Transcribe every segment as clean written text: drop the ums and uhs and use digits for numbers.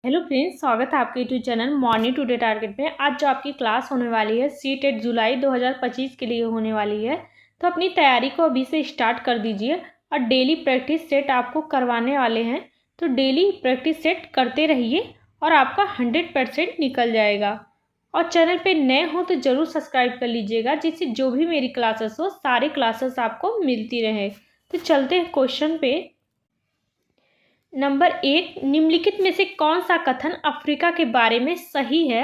Hello friends, स्वागत है आपके YouTube channel morning today target में। आज जो आपकी क्लास होने वाली है सीटेट जुलाई 2025 के लिए होने वाली है, तो अपनी तैयारी को अभी से स्टार्ट कर दीजिए। और डेली प्रैक्टिस सेट आपको करवाने वाले हैं, तो डेली प्रैक्टिस सेट करते रहिए और आपका 100% निकल जाएगा। और चैनल पे नए हो तो ज़रूर सब्सक्राइब कर लीजिएगा, जिससे जो भी मेरी क्लासेस हो सारे क्लासेस आपको मिलती रहे। तो चलते हैं क्वेश्चन पे। नंबर 1, निम्नलिखित में से कौन सा कथन अफ्रीका के बारे में सही है?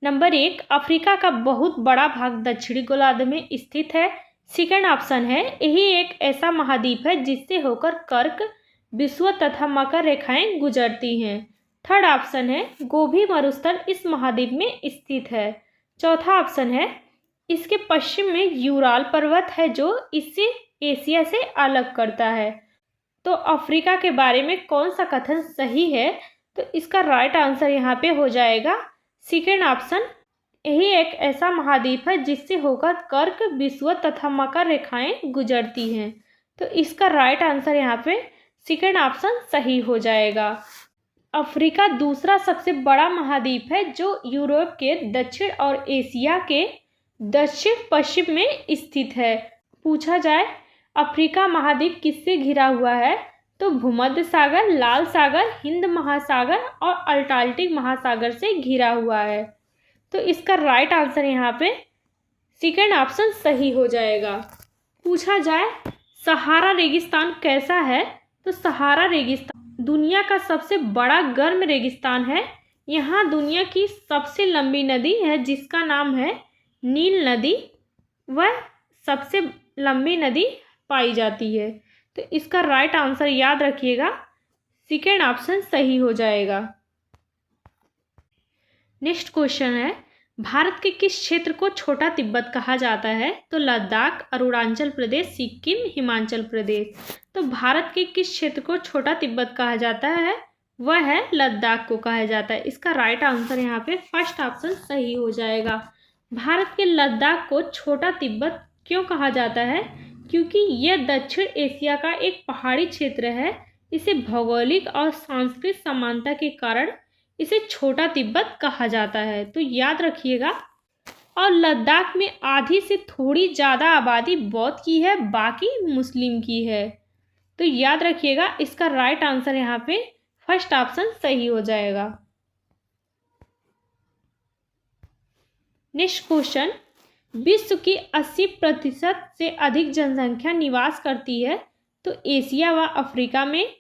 नंबर 1, अफ्रीका का बहुत बड़ा भाग दक्षिणी गोलार्ध में स्थित है। सेकंड ऑप्शन है, यही एक ऐसा महाद्वीप है जिससे होकर कर्क, विषुवत तथा मकर रेखाएं गुजरती हैं। थर्ड ऑप्शन है, गोभी मरुस्थल इस महाद्वीप में स्थित है। चौथा ऑप्शन है, इसके पश्चिम में यूराल पर्वत है जो इसे एशिया से अलग करता है। तो अफ्रीका के बारे में कौन सा कथन सही है? तो इसका राइट आंसर यहाँ पे हो जाएगा सेकेंड ऑप्शन, यही एक ऐसा महाद्वीप है जिससे होकर कर्क, विषुवत तथा मकर रेखाएं गुजरती हैं। तो इसका राइट आंसर यहाँ पे सेकेंड ऑप्शन सही हो जाएगा। अफ्रीका दूसरा सबसे बड़ा महाद्वीप है जो यूरोप के दक्षिण और एशिया के दक्षिण पश्चिम में स्थित है। पूछा जाए अफ्रीका महाद्वीप किससे घिरा हुआ है, तो भूमध्य सागर, लाल सागर, हिंद महासागर और अटलांटिक महासागर से घिरा हुआ है। तो इसका राइट आंसर यहाँ पे सेकेंड ऑप्शन सही हो जाएगा। पूछा जाए सहारा रेगिस्तान कैसा है, तो सहारा रेगिस्तान दुनिया का सबसे बड़ा गर्म रेगिस्तान है। यहाँ दुनिया की सबसे लंबी नदी है जिसका नाम है नील नदी, वह सबसे लंबी नदी पाई जाती है। तो इसका राइट आंसर याद रखिएगा, सेकेंड ऑप्शन सही हो जाएगा। नेक्स्ट क्वेश्चन है, भारत के किस क्षेत्र को छोटा तिब्बत कहा जाता है? तो लद्दाख, अरुणाचल प्रदेश, सिक्किम, हिमाचल प्रदेश। तो भारत के किस क्षेत्र को छोटा तिब्बत कहा जाता है? वह है लद्दाख को कहा जाता है। इसका राइट आंसर यहाँ पे फर्स्ट ऑप्शन सही हो जाएगा। भारत के लद्दाख को छोटा तिब्बत क्यों कहा जाता है? क्योंकि यह दक्षिण एशिया का एक पहाड़ी क्षेत्र है। इसे भौगोलिक और सांस्कृतिक समानता के कारण इसे छोटा तिब्बत कहा जाता है। तो याद रखिएगा। और लद्दाख में आधी से थोड़ी ज़्यादा आबादी बौद्ध की है, बाकी मुस्लिम की है। तो याद रखिएगा, इसका राइट आंसर यहाँ पे फर्स्ट ऑप्शन सही हो जाएगा। नेक्स्ट क्वेश्चन, विश्व की 80% से अधिक जनसंख्या निवास करती है। तो एशिया व अफ्रीका में,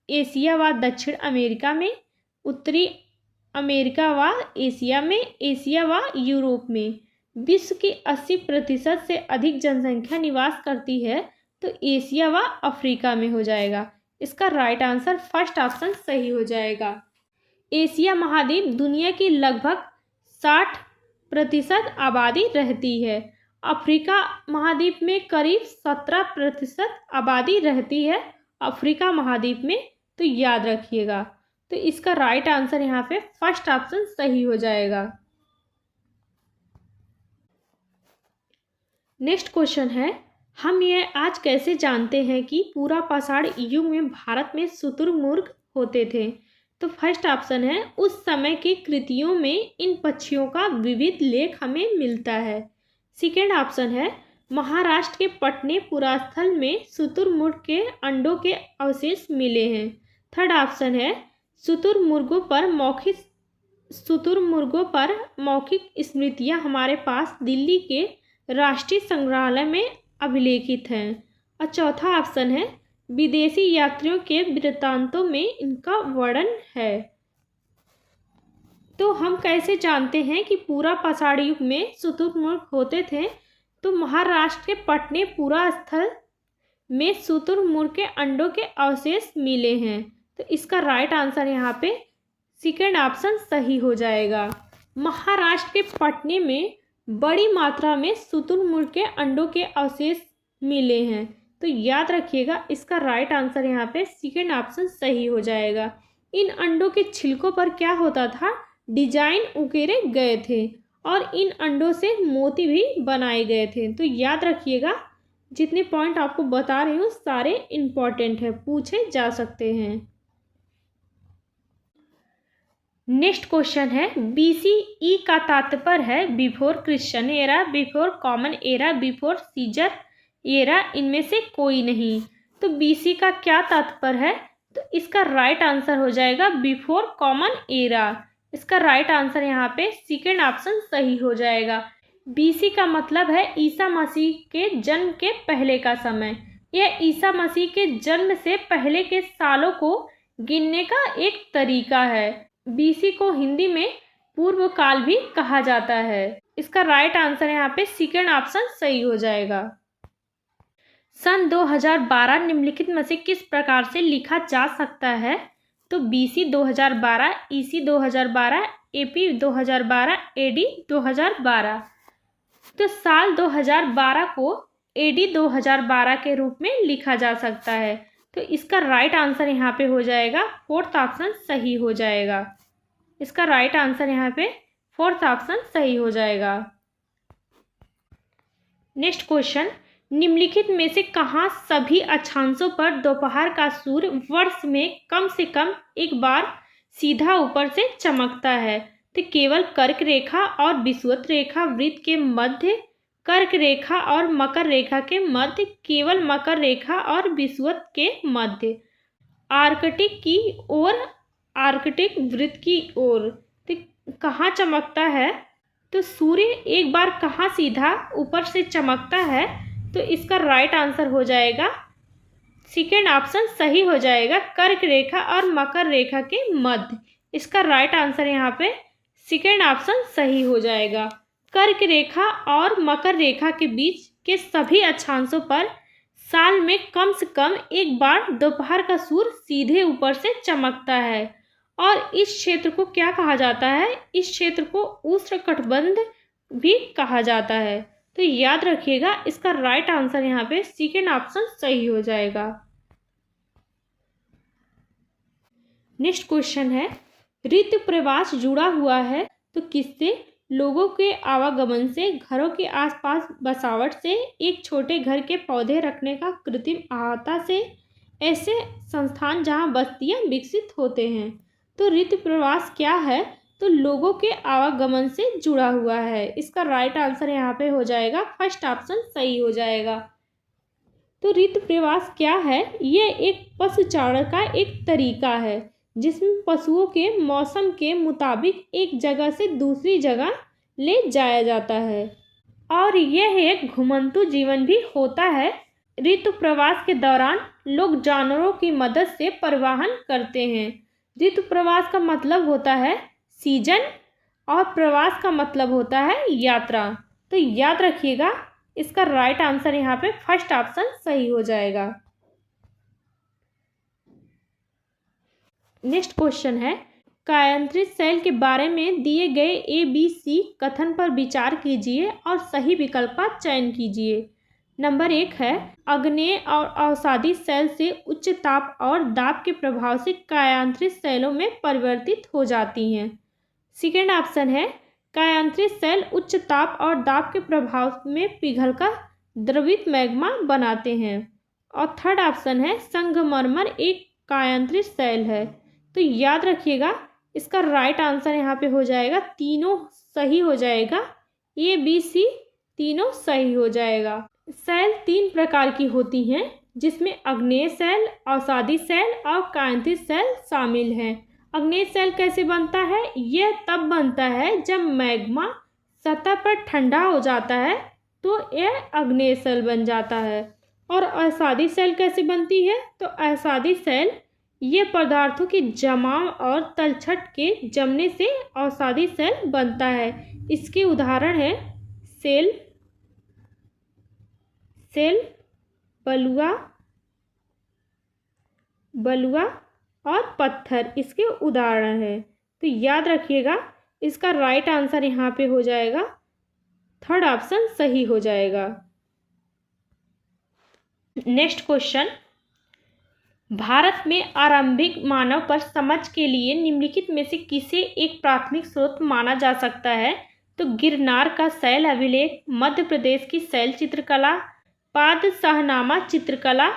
एशिया व दक्षिण अमेरिका में, उत्तरी अमेरिका व एशिया में, एशिया व यूरोप में। विश्व की 80% से अधिक जनसंख्या निवास करती है, तो एशिया व अफ्रीका में हो जाएगा। इसका राइट आंसर फर्स्ट ऑप्शन सही हो जाएगा। एशिया महाद्वीप दुनिया की लगभग 60% आबादी रहती है। अफ्रीका महाद्वीप में करीब 17% आबादी रहती है अफ्रीका महाद्वीप में। तो याद रखिएगा। तो इसका राइट आंसर यहाँ पे फर्स्ट ऑप्शन सही हो जाएगा। नेक्स्ट क्वेश्चन है, हम यह आज कैसे जानते हैं कि पूरा पाषाण युग में भारत में शुतुरमुर्ग होते थे? तो फर्स्ट ऑप्शन है, उस समय की कृतियों में इन पक्षियों का विविध लेख हमें मिलता है। सेकेंड ऑप्शन है, महाराष्ट्र के पटने पुरास्थल में शुतुरमुर्ग के अंडों के अवशेष मिले हैं। थर्ड ऑप्शन है, शुतुरमुर्गों पर मौखिक स्मृतियां हमारे पास दिल्ली के राष्ट्रीय संग्रहालय में अभिलेखित हैं। और चौथा ऑप्शन है, विदेशी यात्रियों के वृत्तांतों में इनका वर्णन है। तो हम कैसे जानते हैं कि पूरा पाषाण युग में शुतुरमुर्ग होते थे? तो महाराष्ट्र के पटने पुरास्थल में शुतुरमुर्ग के अंडों के अवशेष मिले हैं। तो इसका राइट आंसर यहाँ पे सेकेंड ऑप्शन सही हो जाएगा। महाराष्ट्र के पटने में बड़ी मात्रा में शुतुरमुर्ग के अंडों के अवशेष मिले हैं। तो याद रखिएगा, इसका राइट आंसर यहाँ पे सेकेंड ऑप्शन सही हो जाएगा। इन अंडों के छिलकों पर क्या होता था? डिजाइन उकेरे गए थे और इन अंडों से मोती भी बनाए गए थे। तो याद रखिएगा, जितने पॉइंट आपको बता रही हूँ सारे इम्पॉर्टेंट है, पूछे जा सकते हैं। नेक्स्ट क्वेश्चन है BCE का तात्पर्य है before Christian era, before common era, before Caesar era, इनमें से कोई नहीं। तो BC का क्या तात्पर्य है? तो इसका राइट आंसर हो जाएगा बिफोर कॉमन एरा। इसका राइट आंसर यहाँ पे सेकेंड ऑप्शन सही हो जाएगा। BC का मतलब है ईसा मसीह के जन्म के पहले का समय। यह ईसा मसीह के जन्म से पहले के सालों को गिनने का एक तरीका है। BC को हिंदी में पूर्व काल भी कहा जाता है। इसका राइट आंसर यहाँ पे सेकेंड ऑप्शन सही हो जाएगा। सन 2012 निम्नलिखित में से किस प्रकार से लिखा जा सकता है? तो BC 2012, EC 2012, AP 2012, AD 2012। तो साल 2012 को AD 2012 के रूप में लिखा जा सकता है। तो इसका राइट आंसर यहाँ पे हो जाएगा फोर्थ ऑप्शन सही हो जाएगा। इसका राइट आंसर यहाँ पे फोर्थ ऑप्शन सही हो जाएगा। नेक्स्ट क्वेश्चन, निम्नलिखित में से कहाँ सभी अक्षांशों पर दोपहर का सूर्य वर्ष में कम से कम एक बार सीधा ऊपर से चमकता है? तो केवल कर्क रेखा और विषुवत रेखा वृत्त के मध्य, कर्क रेखा और मकर रेखा के मध्य, केवल मकर रेखा और विषुवत के मध्य, आर्कटिक की ओर, आर्कटिक वृत्त की ओर। तो कहाँ चमकता है? तो सूर्य एक बार कहाँ सीधा ऊपर से चमकता है? तो इसका राइट आंसर हो जाएगा सेकेंड ऑप्शन सही हो जाएगा, कर्क रेखा और मकर रेखा के मध्य। इसका राइट आंसर यहाँ पे सेकेंड ऑप्शन सही हो जाएगा। कर्क रेखा और मकर रेखा के बीच के सभी अक्षांशों पर साल में कम से कम एक बार दोपहर का सूर्य सीधे ऊपर से चमकता है। और इस क्षेत्र को क्या कहा जाता है? इस क्षेत्र को उष्णकटिबंध भी कहा जाता है। तो याद रखिएगा, इसका राइट आंसर यहाँ पे सेकेंड ऑप्शन सही हो जाएगा। नेक्स्ट क्वेश्चन है, ऋतु प्रवास जुड़ा हुआ है तो किससे? लोगों के आवागमन से, घरों के आसपास बसावट से, एक छोटे घर के पौधे रखने का कृत्रिम अहाता से, ऐसे संस्थान जहां बस्तियां विकसित होते हैं। तो ऋतु प्रवास क्या है? तो लोगों के आवागमन से जुड़ा हुआ है। इसका राइट आंसर यहाँ पे हो जाएगा फर्स्ट ऑप्शन सही हो जाएगा। तो ऋतु प्रवास क्या है? ये एक पशुचारण का एक तरीका है जिसमें पशुओं के मौसम के मुताबिक एक जगह से दूसरी जगह ले जाया जाता है और यह एक घुमंतु जीवन भी होता है। ऋतु प्रवास के दौरान लोग जानवरों की मदद से परिवहन करते हैं। ऋतु प्रवास का मतलब होता है सीजन और प्रवास का मतलब होता है यात्रा। तो याद रखिएगा, इसका राइट आंसर यहाँ पे फर्स्ट ऑप्शन सही हो जाएगा। नेक्स्ट क्वेश्चन है, कायांतरित सेल के बारे में दिए गए ABC कथन पर विचार कीजिए और सही विकल्प का चयन कीजिए। नंबर 1 है, अग्नेय और अवसादी सेल से उच्च ताप और दाब के प्रभाव से कायांतरित सेलों में परिवर्तित हो जाती हैं। सेकेंड ऑप्शन है, कायांतरित सेल उच्च ताप और दाब के प्रभाव में पिघलकर द्रवित मैग्मा बनाते हैं। और थर्ड ऑप्शन है, संगमरमर एक कायांतरित सेल है। तो याद रखिएगा, इसका राइट आंसर यहाँ पे हो जाएगा, तीनों सही हो जाएगा, ABC तीनों सही हो जाएगा। सेल 3 प्रकार की होती हैं जिसमें अग्नेय सेल, अवसादी सेल और कायांतरित सेल शामिल हैं। अग्नेय सेल कैसे बनता है? यह तब बनता है जब मैग्मा सतह पर ठंडा हो जाता है तो यह अग्नेय सेल बन जाता है। और अवसादी सेल कैसे बनती है? तो अवसादी सेल ये पदार्थों के जमाव और तलछट के जमने से अवसादी सेल बनता है। इसके उदाहरण है सेल बलुआ और पत्थर, इसके उदाहरण है। तो याद रखिएगा, इसका राइट आंसर यहाँ पे हो जाएगा, थर्ड ऑप्शन सही हो जाएगा। नेक्स्ट क्वेश्चन, भारत में आरंभिक मानव पर समझ के लिए निम्नलिखित में से किसे एक प्राथमिक स्रोत माना जा सकता है? तो गिरनार का शैल अभिलेख, मध्य प्रदेश की शैल चित्रकला, पाद शाहनामा चित्रकला,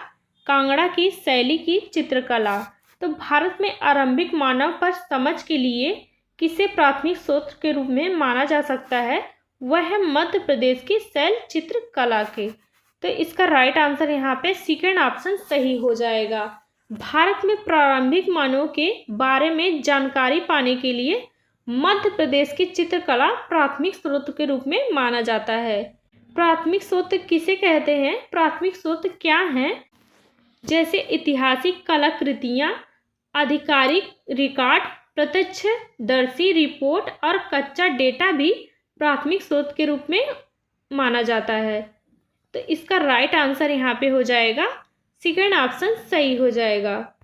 कांगड़ा की शैली की चित्रकला। तो भारत में आरंभिक मानव पर समझ के लिए किसे प्राथमिक स्रोत के रूप में माना जा सकता है, वह है मध्य प्रदेश की शैल चित्रकला के। तो इसका राइट आंसर यहाँ पे सेकंड ऑप्शन सही हो जाएगा। भारत में प्रारंभिक मानवों के बारे में जानकारी पाने के लिए मध्य प्रदेश की चित्रकला प्राथमिक स्रोत के रूप में माना जाता है। प्राथमिक स्रोत किसे कहते हैं? प्राथमिक स्रोत क्या हैं? जैसे ऐतिहासिक कलाकृतियाँ, आधिकारिक रिकॉर्ड, प्रत्यक्षदर्शी रिपोर्ट और कच्चा डेटा भी प्राथमिक स्रोत के रूप में माना जाता है। तो इसका राइट आंसर यहाँ पे हो जाएगा सेकंड ऑप्शन सही हो जाएगा।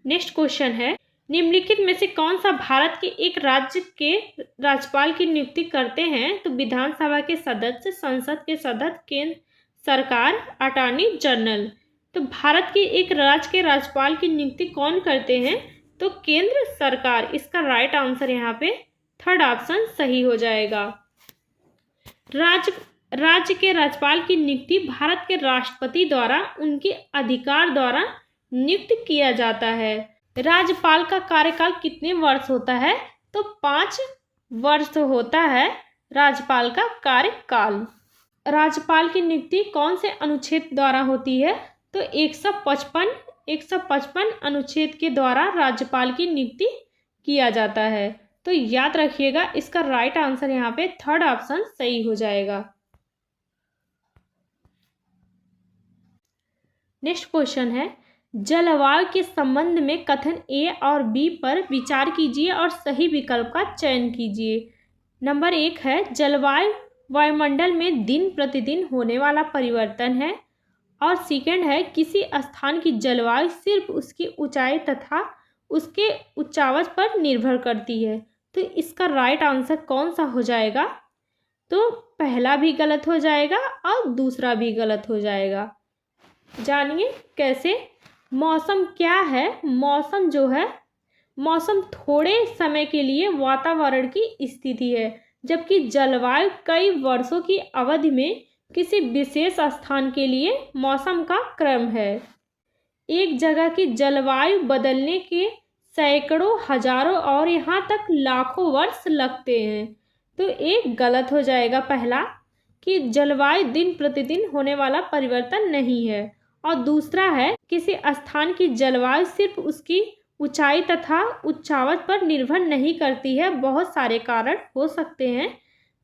नेक्स्ट क्वेश्चन है, निम्नलिखित में से कौन सा भारत के एक राज्य के राज्यपाल की नियुक्ति करते हैं? तो विधानसभा के सदस्य, संसद के सदस्य, केंद्र सरकार, अटॉर्नी जनरल। तो भारत के एक राज्य के राज्यपाल की नियुक्ति कौन करते हैं? तो केंद्र सरकार। इसका राइट आंसर यहाँ पे थर्ड ऑप्शन सही हो जाएगा। राज्य के राज्यपाल की नियुक्ति भारत के राष्ट्रपति द्वारा उनके अधिकार द्वारा नियुक्त किया जाता है। राज्यपाल का कार्यकाल कितने वर्ष होता है? तो 5 वर्ष होता है राज्यपाल का कार्यकाल। राज्यपाल की नियुक्ति कौन से अनुच्छेद द्वारा होती है? तो 155 अनुच्छेद के द्वारा राज्यपाल की नियुक्ति किया जाता है। तो याद रखिएगा, इसका राइट आंसर यहाँ पे थर्ड ऑप्शन सही हो जाएगा। नेक्स्ट क्वेश्चन है, जलवायु के संबंध में कथन ए और बी पर विचार कीजिए और सही विकल्प का चयन कीजिए। नंबर 1 है, जलवायु वायुमंडल में दिन प्रतिदिन होने वाला परिवर्तन है। और सेकंड है, किसी स्थान की जलवायु सिर्फ उसकी ऊंचाई तथा उसके उच्चावच पर निर्भर करती है। तो इसका राइट आंसर कौन सा हो जाएगा? तो पहला भी गलत हो जाएगा और दूसरा भी गलत हो जाएगा। जानिए कैसे। मौसम क्या है? मौसम जो है, मौसम थोड़े समय के लिए वातावरण की स्थिति है, जबकि जलवायु कई वर्षों की अवधि में किसी विशेष स्थान के लिए मौसम का क्रम है। एक जगह की जलवायु बदलने के सैकड़ों, हजारों और यहाँ तक लाखों वर्ष लगते हैं। तो एक गलत हो जाएगा पहला, कि जलवायु दिन प्रतिदिन होने वाला परिवर्तन नहीं है। और दूसरा है, किसी स्थान की जलवायु सिर्फ उसकी ऊंचाई तथा उच्चावच पर निर्भर नहीं करती है, बहुत सारे कारण हो सकते हैं।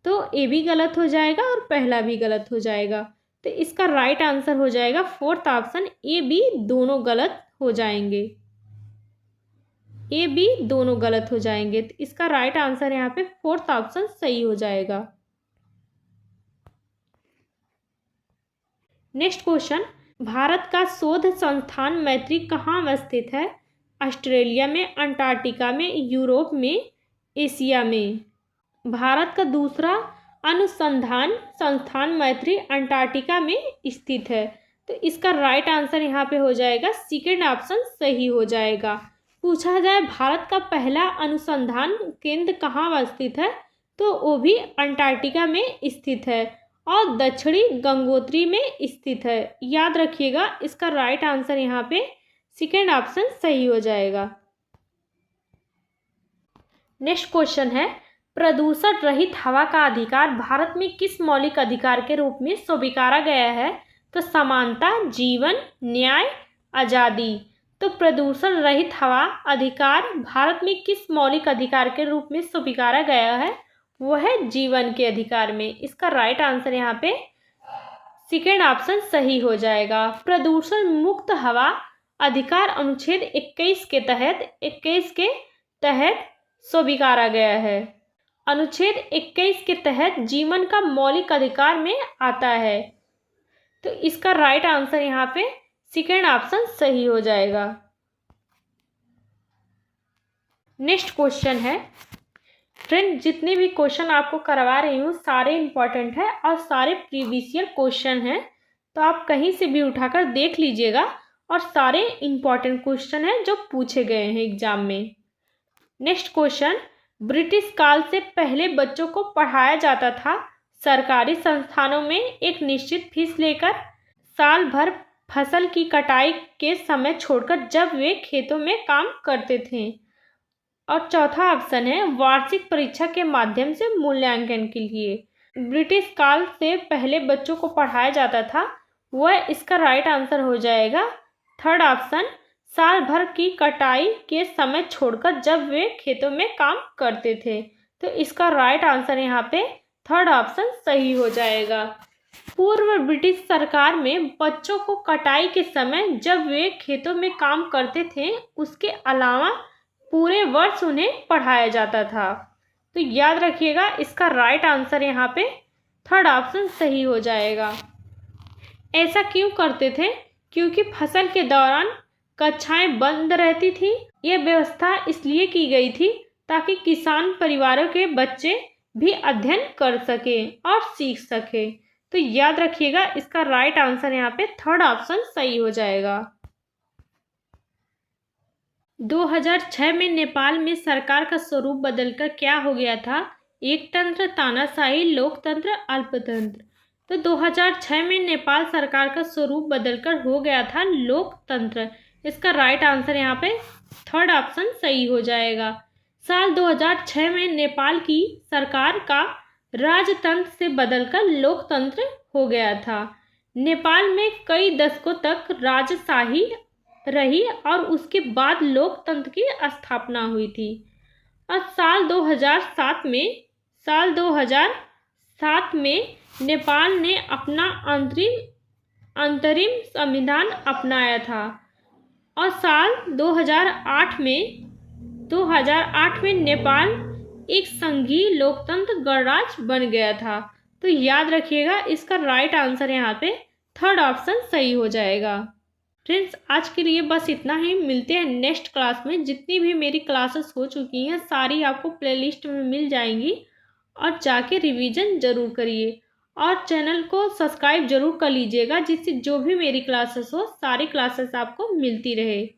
तो ए भी गलत हो जाएगा और पहला भी गलत हो जाएगा। तो इसका राइट आंसर हो जाएगा फोर्थ ऑप्शन, ए बी दोनों गलत हो जाएंगे। ए बी दोनों गलत हो जाएंगे। तो इसका राइट आंसर यहाँ पे फोर्थ ऑप्शन सही हो जाएगा। नेक्स्ट क्वेश्चन, भारत का शोध संस्थान मैत्री कहाँ अवस्थित है? ऑस्ट्रेलिया में, अंटार्कटिका में, यूरोप में, एशिया में। भारत का दूसरा अनुसंधान संस्थान मैत्री अंटार्कटिका में स्थित है। तो इसका राइट आंसर यहाँ पे हो जाएगा सेकंड ऑप्शन सही हो जाएगा। पूछा जाए भारत का पहला अनुसंधान केंद्र कहाँ अवस्थित है? तो वो भी अंटार्कटिका में स्थित है और दक्षिणी गंगोत्री में स्थित है। याद रखिएगा, इसका राइट आंसर यहाँ पे सेकंड ऑप्शन सही हो जाएगा। नेक्स्ट क्वेश्चन है, प्रदूषण रहित हवा का अधिकार भारत में किस मौलिक अधिकार के रूप में स्वीकारा गया है? तो समानता, जीवन, न्याय, आज़ादी। तो प्रदूषण रहित हवा अधिकार भारत में किस मौलिक अधिकार के रूप में स्वीकारा गया है? वह है जीवन के अधिकार में। इसका राइट आंसर यहाँ पे सेकेंड ऑप्शन सही हो जाएगा। प्रदूषण मुक्त हवा अधिकार अनुच्छेद 21 के तहत स्वीकारा गया है। अनुच्छेद 21 के तहत जीवन का मौलिक अधिकार में आता है। तो इसका राइट आंसर यहाँ पे सेकेंड ऑप्शन सही हो जाएगा। नेक्स्ट क्वेश्चन है, फ्रेंड जितने भी क्वेश्चन आपको करवा रही हूँ सारे इंपॉर्टेंट है और सारे प्रीवियस ईयर क्वेश्चन हैं, तो आप कहीं से भी उठाकर देख लीजिएगा और सारे इंपॉर्टेंट क्वेश्चन हैं जो पूछे गए हैं एग्जाम में। नेक्स्ट क्वेश्चन, ब्रिटिश काल से पहले बच्चों को पढ़ाया जाता था सरकारी संस्थानों में एक निश्चित फीस लेकर, साल भर फसल की कटाई के समय छोड़कर जब वे खेतों में काम करते थे। और चौथा ऑप्शन है वार्षिक परीक्षा के माध्यम से मूल्यांकन के लिए। ब्रिटिश काल से पहले बच्चों को पढ़ाया जाता था, वह इसका राइट आंसर हो जाएगा। थर्ड ऑप्शन साल भर की कटाई के समय छोड़कर जब वे खेतों में काम करते थे, तो इसका राइट आंसर यहाँ पे थर्ड ऑप्शन सही हो जाएगा। पूर्व ब्रिटिश सरकार में बच्चों को कटाई के समय जब वे खेतों में काम करते थे, उसके अलावा पूरे वर्ष उन्हें पढ़ाया जाता था। तो याद रखिएगा, इसका राइट आंसर यहाँ पे थर्ड ऑप्शन सही हो जाएगा। ऐसा क्यों करते थे? क्योंकि फसल के दौरान कक्षाएं बंद रहती थी। यह व्यवस्था इसलिए की गई थी ताकि किसान परिवारों के बच्चे भी अध्ययन कर सके और सीख सके। तो याद रखिएगा, इसका राइट आंसर यहाँ पे थर्ड ऑप्शन सही हो जाएगा। 2006 में नेपाल में सरकार का स्वरूप बदलकर क्या हो गया था? एक तंत्र, तानाशाही, लोकतंत्र, अल्पतंत्र। तो 2006 में नेपाल सरकार का स्वरूप बदलकर हो गया था लोकतंत्र। इसका राइट आंसर यहाँ पे थर्ड ऑप्शन सही हो जाएगा। साल 2006 में नेपाल की सरकार का राजतंत्र से बदलकर लोकतंत्र हो गया था। नेपाल में कई दशकों तक राजशाही रही और उसके बाद लोकतंत्र की स्थापना हुई थी। और साल 2007 में नेपाल ने अपना अंतरिम संविधान अपनाया था। और साल 2008 में नेपाल एक संघीय लोकतंत्र गणराज्य बन गया था। तो याद रखिएगा, इसका राइट आंसर यहाँ पे थर्ड ऑप्शन सही हो जाएगा। फ्रेंड्स, आज के लिए बस इतना ही। मिलते हैं नेक्स्ट क्लास में। जितनी भी मेरी क्लासेस हो चुकी हैं सारी आपको प्लेलिस्ट में मिल जाएंगी, और जाके रिवीजन ज़रूर करिए और चैनल को सब्सक्राइब ज़रूर कर लीजिएगा, जिससे जो भी मेरी क्लासेस हो सारी क्लासेस आपको मिलती रहे।